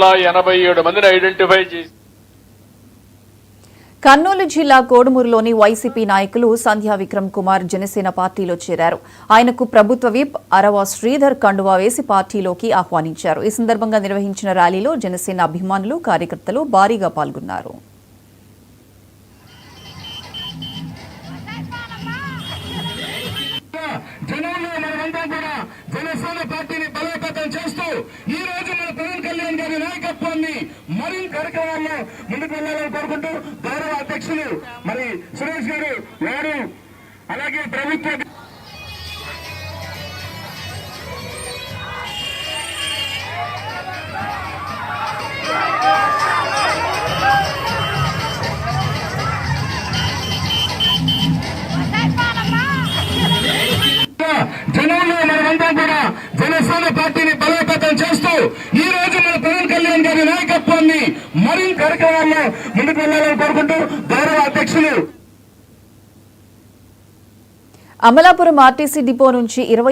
87 మందిని ఐడెంటిఫై చేసి కర్నూలు జిల్లా కోడుమూరులోని వైసీపీ నాయకులు సంధ్యా విక్రమ్ కుమార్ జనసేన పార్టీలో చేరారు. ఆయనకు ప్రభుత్వ విప్ అరవ శ్రీధర్ కండువా వేసి పార్టీలోకి ఆహ్వానించారు. ఈ సందర్భంగా నిర్వహించిన ర్యాలీలో జనసేన అభిమానులు, కార్యకర్తలు భారీగా పాల్గొన్నారు. జనంలో మనమంతా కూడా జనసేన పార్టీని బలోపేతం చేస్తూ ఈ రోజు మన పవన్ కళ్యాణ్ గారి నాయకత్వాన్ని మరిన్ని కార్యక్రమాల్లో ముందుకు వెళ్లాలని కోరుకుంటూ గౌరవ అధ్యక్షులు మరి సురేష్ గారు వారు అలాగే ప్రభుత్వ జనంలో మనమంతా కూడా జనసేన పార్టీని బలోపేతం చేస్తూ ఈ రోజు మన పవన్ కళ్యాణ్ గారి నాయకత్వాన్ని మరిన్ని కార్యక్రమాల్లో ముందుకు వెళ్లాలని కోరుకుంటూ గౌరవ అధ్యక్షులు. అమలాపురం ఆర్టీసీ డిపో నుంచి 20